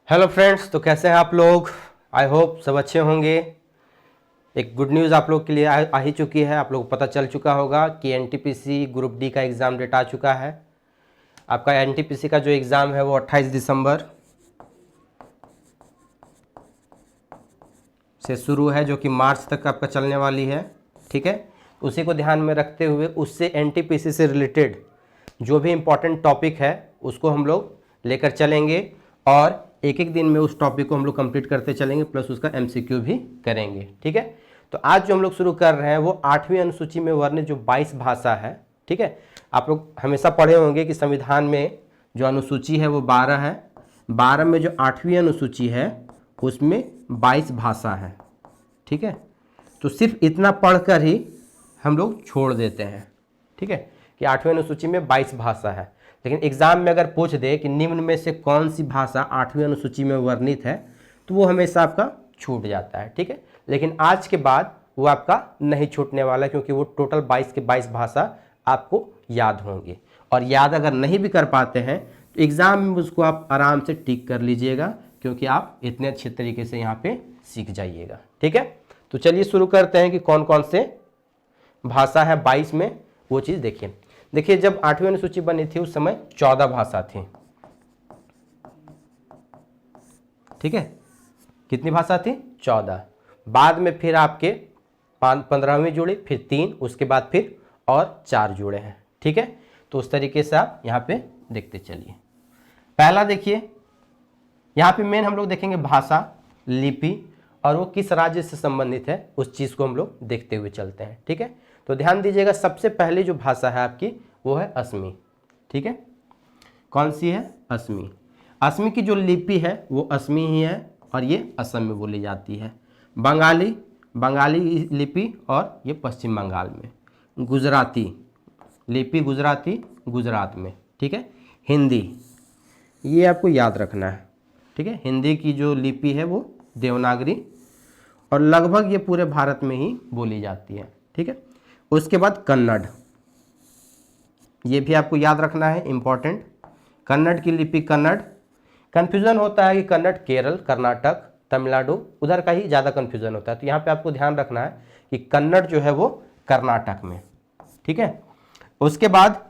Hello friends, तो कैसे हैं आप लोग। आई होप सब अच्छे होंगे। एक गुड न्यूज़ आप लोग के लिए आ ही चुकी है। आप लोग को पता चल चुका होगा कि एनटीपीसी ग्रुप डी का एग्ज़ाम डेट आ चुका है। आपका एनटीपीसी का जो एग्ज़ाम है वो 28 दिसंबर से शुरू है, जो कि मार्च तक आपका चलने वाली है। ठीक है, उसी को ध्यान में रखते हुए उससे एनटीपीसी से रिलेटेड जो भी इम्पोर्टेंट टॉपिक है उसको हम लोग लेकर चलेंगे और एक एक दिन में उस टॉपिक को हम लोग कंप्लीट करते चलेंगे, प्लस उसका एमसीक्यू भी करेंगे। ठीक है, तो आज जो हम लोग शुरू कर रहे हैं वो 8वीं अनुसूची में वर्णित जो 22 भाषा है। ठीक है, आप लोग हमेशा पढ़े होंगे कि संविधान में जो अनुसूची है वो 12 है। 12 में जो 8वीं अनुसूची है उसमें 22 भाषा है। ठीक है, तो सिर्फ इतना पढ़कर ही हम लोग छोड़ देते हैं। ठीक है, कि 8वीं अनुसूची में 22 भाषा है, लेकिन एग्जाम में अगर पूछ दे कि निम्न में से कौन सी भाषा 8वीं अनुसूची में वर्णित है तो वो हमेशा आपका छूट जाता है। ठीक है, लेकिन आज के बाद वो आपका नहीं छूटने वाला, क्योंकि वो टोटल 22 के 22 भाषा आपको याद होंगे। और याद अगर नहीं भी कर पाते हैं तो एग्ज़ाम में उसको आप आराम से टिक कर लीजिएगा, क्योंकि आप इतने अच्छे तरीके से यहाँ पे सीख जाइएगा। ठीक है, तो चलिए शुरू करते हैं कि कौन कौन से भाषा है 22 में, वो चीज़ देखिए। जब 8वीं अनुसूची बनी थी उस समय 14 भाषा थी। ठीक है, कितनी भाषा थी? 14। बाद में फिर आपके 15वीं जुड़ी, फिर 3, उसके बाद फिर और 4 जुड़े हैं। ठीक है, तो उस तरीके से आप यहाँ पे देखते चलिए। पहला देखिए, यहाँ पे मेन हम लोग देखेंगे भाषा, लिपि और वो किस राज्य से संबंधित है उस चीज़ को हम लोग देखते हुए चलते हैं। ठीक है, तो ध्यान दीजिएगा, सबसे पहले जो भाषा है आपकी वो है असमी। ठीक है, कौन सी है? असमी। असमी की जो लिपि है वो असमी ही है और ये असम में बोली जाती है। बंगाली, बंगाली लिपि और ये पश्चिम बंगाल में। गुजराती लिपि, गुजराती गुजरात में। ठीक है, हिंदी, ये आपको याद रखना है। ठीक है, हिंदी की जो लिपि है वो देवनागरी और लगभग ये पूरे भारत में ही बोली जाती है। ठीक है, उसके बाद कन्नड़, ये भी आपको याद रखना है, इंपॉर्टेंट। कन्नड़ की लिपि कन्नड़। कन्फ्यूज़न होता है कि कन्नड़ केरल, कर्नाटक, तमिलनाडु उधर का ही ज़्यादा कन्फ्यूज़न होता है, तो यहाँ पे आपको ध्यान रखना है कि कन्नड़ जो है वो कर्नाटक में। ठीक है, उसके बाद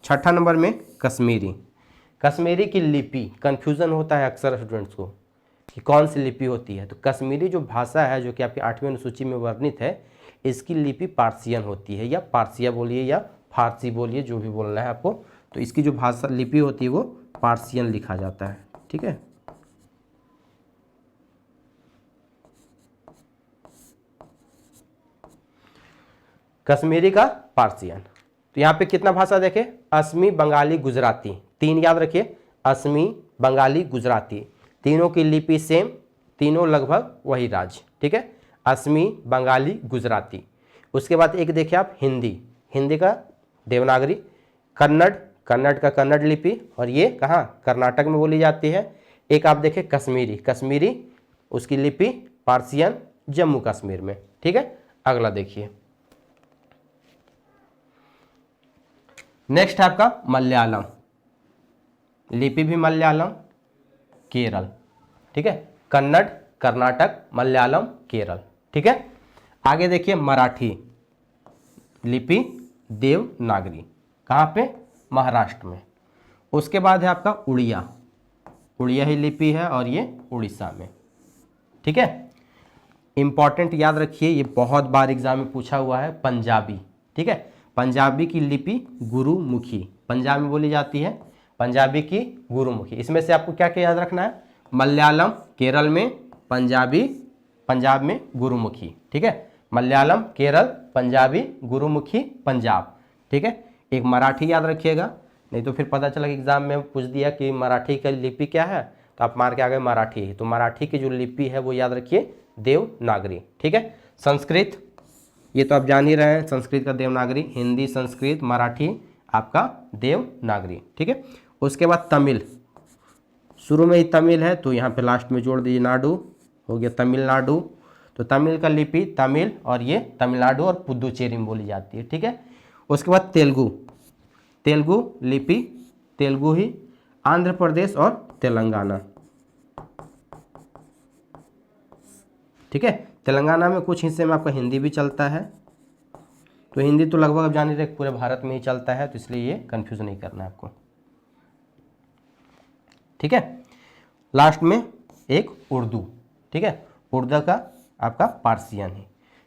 6ठा नंबर में कश्मीरी। कश्मीरी की लिपि कन्फ्यूज़न होता है अक्सर स्टूडेंट्स को कि कौन सी लिपि होती है, तो कश्मीरी जो भाषा है जो कि आपकी 8वीं अनुसूची में वर्णित है, इसकी लिपि पार्सियन होती है, या पारसिया बोलिए या फारसी बोलिए, जो भी बोलना है आपको। तो इसकी जो भाषा लिपि होती है वो पार्सियन लिखा जाता है। ठीक है, कश्मीरी का पार्सियन। तो यहाँ पे कितना भाषा देखें? असमी, बंगाली, गुजराती, 3 याद रखिए। असमी, बंगाली, गुजराती, तीनों की लिपि सेम, तीनों लगभग वही राज्य। ठीक है, असमी, बंगाली, गुजराती। उसके बाद एक देखिए आप हिंदी, हिंदी का देवनागरी। कन्नड़, कन्नड़ का कन्नड़ लिपि और ये कहाँ? कर्नाटक में बोली जाती है। एक आप देखें कश्मीरी, कश्मीरी उसकी लिपि पार्सियन, जम्मू कश्मीर में। ठीक है, अगला देखिए। नेक्स्ट है आपका मलयालम, लिपि भी मलयालम, केरल। ठीक है, कन्नड़, कर्नाटक, मलयालम, केरल। ठीक है, आगे देखिए मराठी, लिपि देवनागरी, कहाँ पे? महाराष्ट्र में। उसके बाद है आपका उड़िया, उड़िया ही लिपि है और ये उड़ीसा में। ठीक है, इंपॉर्टेंट याद रखिए, ये बहुत बार एग्जाम में पूछा हुआ है, पंजाबी। ठीक है, पंजाबी की लिपि गुरुमुखी, पंजाब में बोली जाती है, पंजाबी की गुरुमुखी। इसमें से आपको क्या क्या याद रखना है? मलयालम केरल में, पंजाबी पंजाब में, गुरुमुखी। ठीक है, मलयालम केरल, पंजाबी गुरुमुखी पंजाब। ठीक है, एक मराठी याद रखिएगा, नहीं तो फिर पता चला कि एग्जाम में पूछ दिया कि मराठी का लिपि क्या है, तो आप मार के आ गए मराठी है। तो मराठी की जो लिपि है वो याद रखिए देवनागरी। ठीक है, संस्कृत, ये तो आप जान ही रहे हैं, संस्कृत का देवनागरी। हिंदी, संस्कृत, मराठी आपका देवनागरी। ठीक है, उसके बाद तमिल, शुरू में ही तमिल है तो यहाँ पे लास्ट में जोड़ दीजिए नाडु, हो गया तमिलनाडु। तो तमिल का लिपि तमिल और ये तमिलनाडु और पुदुचेरी में बोली जाती है। ठीक है, उसके बाद तेलुगु, तेलुगु लिपि तेलुगु ही, आंध्र प्रदेश और तेलंगाना। ठीक है। तेलंगाना में कुछ हिस्से में आपका हिंदी भी चलता है, तो हिंदी तो लगभग आप जान ही रहे पूरे भारत में ही चलता है, तो इसलिए ये कंफ्यूज नहीं करना है आपको, ठीक है। लास्ट में एक उर्दू, ठीक है, उर्दू का आपका पार्सियन है।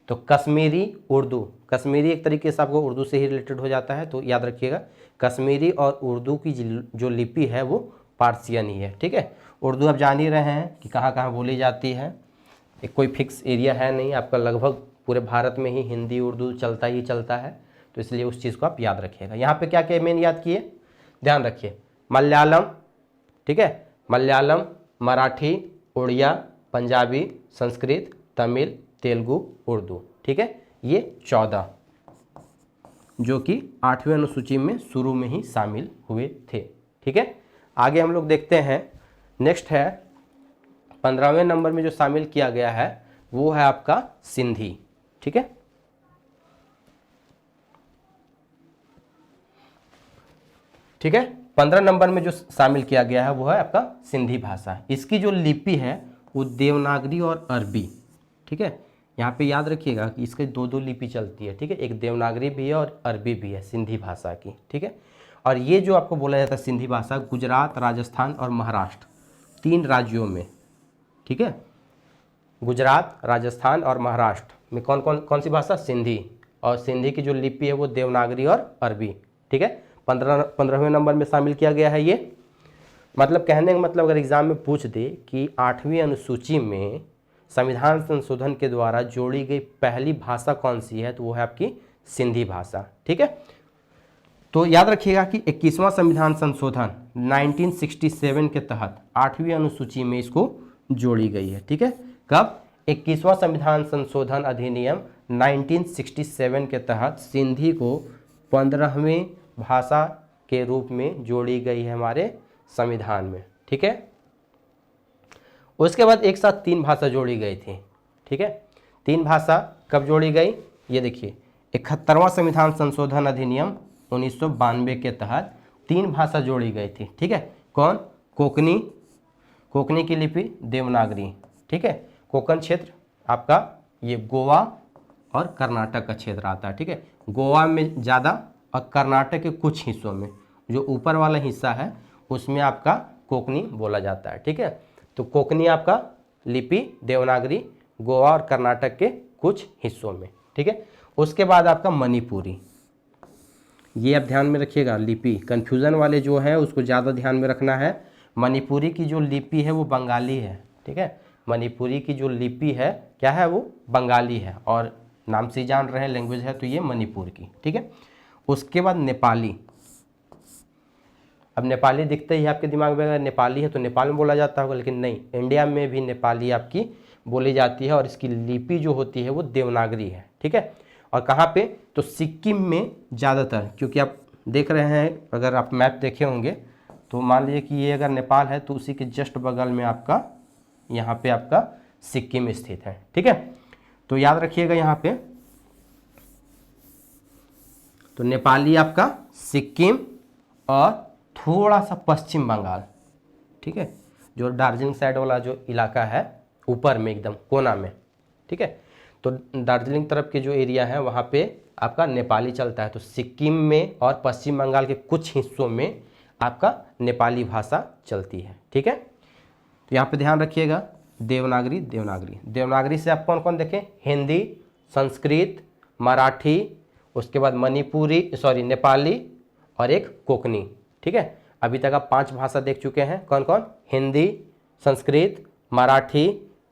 तो कश्मीरी उर्दू, कश्मीरी एक तरीके से आपको उर्दू से ही रिलेटेड हो जाता है, तो याद रखिएगा कश्मीरी और उर्दू की जो लिपि है वो पार्सियन ही है, ठीक है। उर्दू आप जान ही रहे हैं कि कहाँ कहाँ बोली जाती है, एक कोई फिक्स एरिया है नहीं, आपका लगभग पूरे भारत में ही हिंदी उर्दू चलता ही चलता है, तो इसलिए उस चीज़ को आप याद रखिएगा। यहाँ पे क्या क्या मेन याद किए, ध्यान रखिए, मलयालम, ठीक है, मलयालम, मराठी, उड़िया, पंजाबी, संस्कृत, तमिल, तेलुगु, उर्दू, ठीक है। ये 14 जो कि 8वीं अनुसूची में शुरू में ही शामिल हुए थे, ठीक है। आगे हम लोग देखते हैं, नेक्स्ट है 15वें नंबर में जो शामिल किया गया है वो है आपका सिंधी, ठीक है। ठीक है, 15 नंबर में जो शामिल किया गया है वो है आपका सिंधी भाषा। इसकी जो लिपि है वो देवनागरी और अरबी, ठीक है। यहाँ पे याद रखिएगा कि इसके दो लिपि चलती है, ठीक है, एक देवनागरी भी है और अरबी भी है सिंधी भाषा की, ठीक है। और ये जो आपको बोला जाता है सिंधी भाषा, गुजरात, राजस्थान और महाराष्ट्र 3 राज्यों में, ठीक है, गुजरात, राजस्थान और महाराष्ट्र में कौन सी भाषा, सिंधी, और सिंधी की जो लिपि है वो देवनागरी और अरबी, ठीक है। 15वें नंबर में शामिल किया गया है ये। मतलब कहने का मतलब अगर एग्जाम में पूछ दे कि 8वीं अनुसूची में संविधान संशोधन के द्वारा जोड़ी गई पहली भाषा कौन सी है, तो वो है आपकी सिंधी भाषा, ठीक है। तो याद रखिएगा कि 21वां संविधान संशोधन 1967 के तहत 8वीं अनुसूची में इसको जोड़ी गई है, ठीक है। कब, 21वां संविधान संशोधन अधिनियम 1967 के तहत सिंधी को 15वें भाषा के रूप में जोड़ी गई है हमारे संविधान में, ठीक है। उसके बाद एक साथ 3 भाषा जोड़ी गई थी, ठीक है। 3 भाषा कब जोड़ी गई, ये देखिए, 71वां संविधान संशोधन अधिनियम 1992 के तहत 3 भाषा जोड़ी गई थी, ठीक है। कौन, कोंकणी की लिपि देवनागरी, ठीक है। कोंकण क्षेत्र आपका ये गोवा और कर्नाटक का क्षेत्र आता है, ठीक है। गोवा में ज़्यादा और कर्नाटक के कुछ हिस्सों में, जो ऊपर वाला हिस्सा है उसमें आपका कोंकणी बोला जाता है, ठीक है। तो कोंकणी आपका लिपि देवनागरी गोवा और कर्नाटक के कुछ हिस्सों में, ठीक है। उसके बाद आपका मणिपुरी, ये आप ध्यान में रखिएगा, लिपि कन्फ्यूज़न वाले जो है उसको ज़्यादा ध्यान में रखना है। मणिपुरी की जो लिपि है वो बंगाली है, ठीक है। मणिपुरी की जो लिपि है क्या है, वो बंगाली है, और नाम से जान रहे हैं लैंग्वेज है तो ये मणिपुर की, ठीक है। उसके बाद नेपाली, अब नेपाली दिखते ही आपके दिमाग में अगर नेपाली है तो नेपाल में बोला जाता होगा, लेकिन नहीं, इंडिया में भी नेपाली आपकी बोली जाती है और इसकी लिपि जो होती है वो देवनागरी है, ठीक है। और कहाँ पे, तो सिक्किम में ज़्यादातर, क्योंकि आप देख रहे हैं अगर आप मैप देखे होंगे तो मान लीजिए कि ये अगर नेपाल है तो उसी के जस्ट बगल में आपका यहाँ पे आपका सिक्किम स्थित है, ठीक है। तो याद रखिएगा यहाँ पे, तो नेपाली आपका सिक्किम और थोड़ा सा पश्चिम बंगाल, ठीक है, जो दार्जिलिंग साइड वाला जो इलाका है ऊपर में एकदम कोना में, ठीक है। तो दार्जिलिंग तरफ के जो एरिया है वहाँ पे आपका नेपाली चलता है। तो सिक्किम में और पश्चिम बंगाल के कुछ हिस्सों में आपका नेपाली भाषा चलती है, ठीक है। तो यहाँ पे ध्यान रखिएगा, देवनागरी देवनागरी देवनागरी से आप कौन कौन देखें, हिंदी, संस्कृत, मराठी, उसके बाद नेपाली और एक कोंकणी, ठीक है। अभी तक आप 5 भाषा देख चुके हैं, कौन कौन, हिंदी, संस्कृत, मराठी,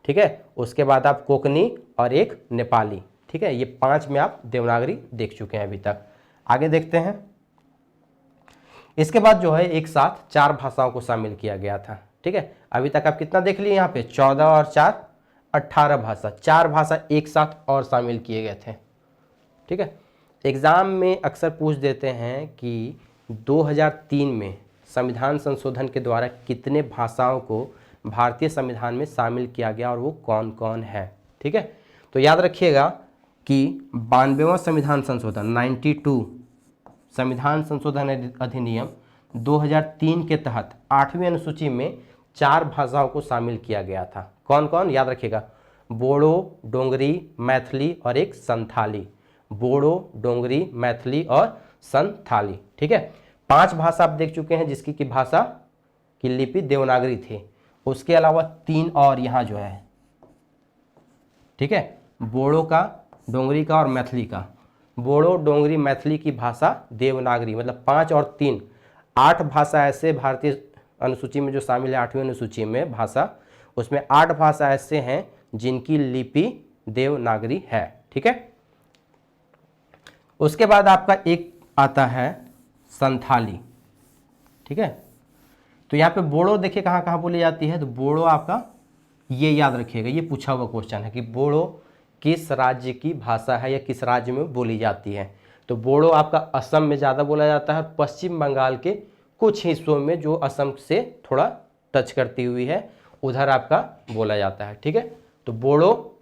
ठीक है, उसके बाद आप कोंकणी और एक नेपाली, ठीक है। ये 5 में आप देवनागरी देख चुके हैं अभी तक। आगे देखते हैं, इसके बाद जो है एक साथ 4 भाषाओं को शामिल किया गया था, ठीक है। अभी तक आप कितना देख लिए यहाँ पे, 14 और 4 18 भाषा, 4 भाषा एक साथ और शामिल किए गए थे, ठीक है। एग्ज़ाम में अक्सर पूछ देते हैं कि 2003 में संविधान संशोधन के द्वारा कितने भाषाओं को भारतीय संविधान में शामिल किया गया और वो कौन कौन है, ठीक है। तो याद रखिएगा कि 92वां संविधान संशोधन 92 संविधान संशोधन अधिनियम 2003 के तहत 8वीं अनुसूची में 4 भाषाओं को शामिल किया गया था। कौन कौन, याद रखिएगा, बोडो, डोंगरी, मैथिली और एक संथाली। बोडो, डोंगरी, मैथिली और संथाली। ठीक है, 5 भाषा आप देख चुके हैं जिसकी की भाषा की लिपि देवनागरी थी। उसके अलावा 3 और यहाँ जो है, ठीक है, बोडो का, डोंगरी का और मैथिली का। बोडो, डोंगरी, मैथिली की भाषा देवनागरी, मतलब 5 और 3, 8 भाषा ऐसे भारतीय अनुसूची में जो शामिल है 8वीं अनुसूची में भाषा, उसमें 8 भाषा ऐसे हैं जिनकी लिपि देवनागरी है। ठीक है, उसके बाद आपका एक आता है संथाली। ठीक है, तो यहाँ पे बोडो देखिए कहाँ कहाँ बोली जाती है, तो बोडो आपका ये याद रखिएगा, ये पूछा हुआ क्वेश्चन है कि बोडो किस राज्य की भाषा है या किस राज्य में बोली जाती है। तो बोडो आपका असम में ज़्यादा बोला जाता है, पश्चिम बंगाल के कुछ हिस्सों में जो असम से थोड़ा टच करती हुई है उधर आपका बोला जाता है। ठीक है, तो बोडो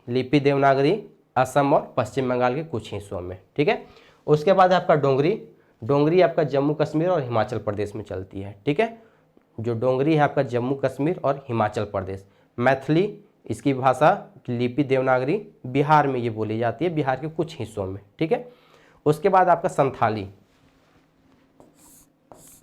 लिपि देवनागरी असम और पश्चिम बंगाल के कुछ हिस्सों में। ठीक है, उसके बाद आपका डोंगरी। डोंगरी आपका जम्मू कश्मीर और हिमाचल प्रदेश में चलती है। ठीक है, जो डोंगरी है आपका जम्मू कश्मीर और हिमाचल प्रदेश। मैथिली, इसकी भाषा लिपि देवनागरी बिहार में ये बोली जाती है, बिहार के कुछ हिस्सों में। ठीक है, उसके बाद आपका संथाली।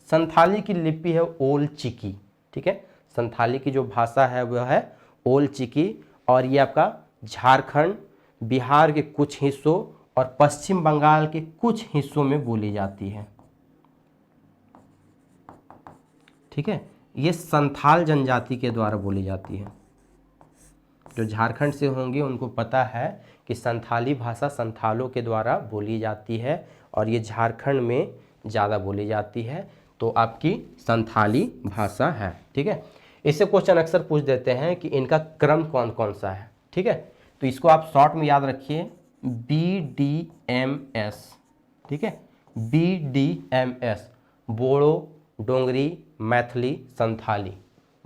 संथाली की लिपि है ओल चिकी। ठीक है, संथाली की जो भाषा है वह है ओल चिकी और ये आपका झारखंड, बिहार के कुछ हिस्सों और पश्चिम बंगाल के कुछ हिस्सों में बोली जाती है। ठीक है, ये संथाल जनजाति के द्वारा बोली जाती है। जो झारखंड से होंगे उनको पता है कि संथाली भाषा संथालों के द्वारा बोली जाती है और ये झारखंड में ज़्यादा बोली जाती है, तो आपकी संथाली भाषा है। ठीक है, इससे क्वेश्चन अक्सर पूछ देते हैं कि इनका क्रम कौन कौन सा है। ठीक है, तो इसको आप शॉर्ट में याद रखिए, BDMS। ठीक है, BDMS, बोडो, डोंगरी, मैथिली, संथाली।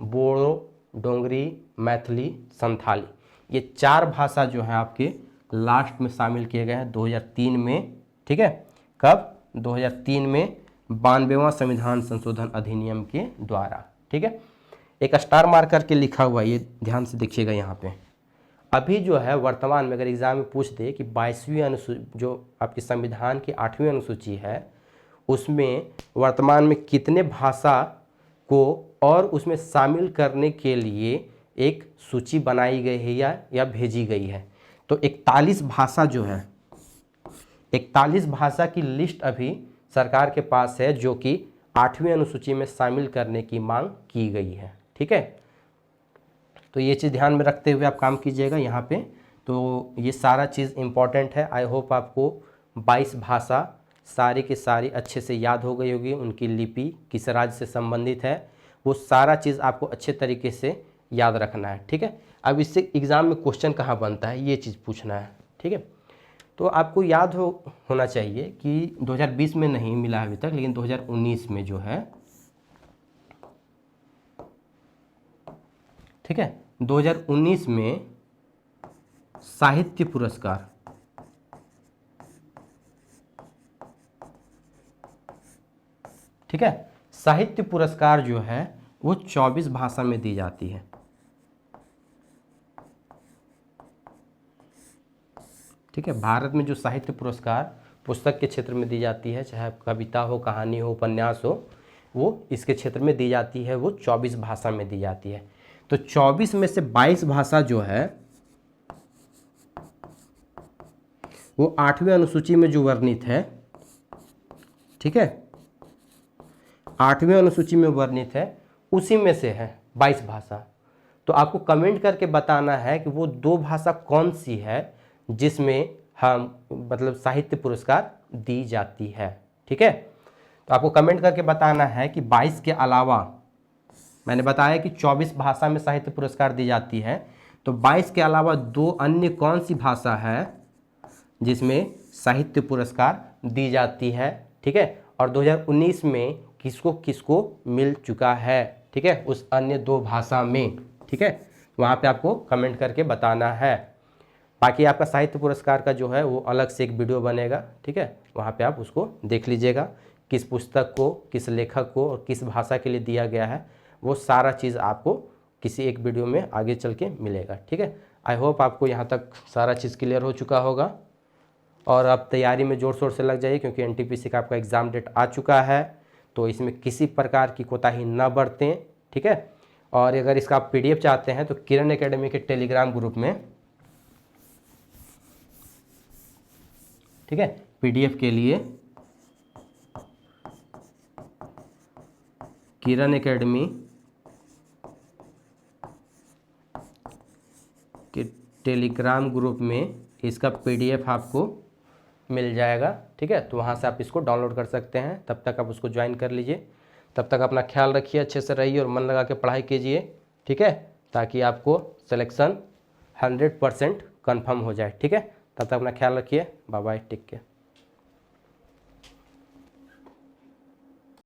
बोडो, डोंगरी, मैथिली, संथाली, ये 4 भाषा जो है आपके लास्ट में शामिल किए गए हैं 2003 में। ठीक है, कब? 2003 में 92वां संविधान संशोधन अधिनियम के द्वारा। ठीक है, एक स्टार मार्क करके लिखा हुआ है, ये ध्यान से देखिएगा यहाँ पे। अभी जो है वर्तमान में अगर एग्जाम में पूछ दे कि 22वीं अनुसूची जो आपके संविधान की 8वीं अनुसूची है उसमें वर्तमान में कितने भाषा को और उसमें शामिल करने के लिए एक सूची बनाई गई है या भेजी गई है, तो 41 भाषा जो है, 41 भाषा की लिस्ट अभी सरकार के पास है जो कि 8वीं अनुसूची में शामिल करने की मांग की गई है। ठीक है, तो ये चीज़ ध्यान में रखते हुए आप काम कीजिएगा यहाँ पे। तो ये सारा चीज़ इम्पॉर्टेंट है। आई होप आपको 22 भाषा सारी की सारी अच्छे से याद हो गई होगी, उनकी लिपि किस राज्य से संबंधित है वो सारा चीज़ आपको अच्छे तरीके से याद रखना है। ठीक है, अब इससे एग्ज़ाम में क्वेश्चन कहाँ बनता है ये चीज़ पूछना है। ठीक है, तो आपको याद होना चाहिए कि 2020 में नहीं मिला अभी तक, लेकिन 2019 में जो है, ठीक है, 2019 में साहित्य पुरस्कार, ठीक है, साहित्य पुरस्कार जो है वो 24 भाषा में दी जाती है। ठीक है, भारत में जो साहित्य पुरस्कार पुस्तक के क्षेत्र में दी जाती है, चाहे कविता हो, कहानी हो, उपन्यास हो, वो इसके क्षेत्र में दी जाती है, वो 24 भाषा में दी जाती है। तो 24 में से 22 भाषा जो है वो 8वीं अनुसूची में जो वर्णित है, ठीक है, 8वीं अनुसूची में वर्णित है उसी में से है 22 भाषा। तो आपको कमेंट करके बताना है कि वो 2 भाषा कौन सी है जिसमें हम मतलब साहित्य पुरस्कार दी जाती है। ठीक है, तो आपको कमेंट करके बताना है कि 22 के अलावा, मैंने बताया कि 24 भाषा में साहित्य पुरस्कार दी जाती है, तो 22 के अलावा 2 अन्य कौन सी भाषा है जिसमें साहित्य पुरस्कार दी जाती है। ठीक है, और 2019 में किसको किसको मिल चुका है, ठीक है, उस अन्य 2 भाषा में। ठीक है, वहाँ पे आपको कमेंट करके बताना है। बाकी आपका साहित्य पुरस्कार का जो है वो अलग से एक वीडियो बनेगा। ठीक है, वहाँ पे आप उसको देख लीजिएगा, किस पुस्तक को, किस लेखक को और किस भाषा के लिए दिया गया है, वो सारा चीज़ आपको किसी एक वीडियो में आगे चल के मिलेगा। ठीक है, आई होप आपको यहाँ तक सारा चीज़ क्लियर हो चुका होगा और अब तैयारी में ज़ोर शोर से लग जाइए, क्योंकि एनटीपीसी का आपका एग्ज़ाम डेट आ चुका है। तो इसमें किसी प्रकार की कोताही ना बरतें, ठीक है। और अगर इसका आप पीडीएफ चाहते हैं तो किरण एकेडमी के टेलीग्राम ग्रुप में, ठीक है, पीडीएफ के लिए किरण एकेडमी के टेलीग्राम ग्रुप में इसका पीडीएफ आपको मिल जाएगा, ठीक है। तो वहाँ से आप इसको डाउनलोड कर सकते हैं, तब तक आप उसको ज्वाइन कर लीजिए। तब तक अपना ख्याल रखिए, अच्छे से रहिए और मन लगा के पढ़ाई कीजिए, ठीक है, ताकि आपको सिलेक्शन 100% कन्फर्म हो जाए, ठीक है। तब तक अपना ख्याल रखिए। Bye bye, take care.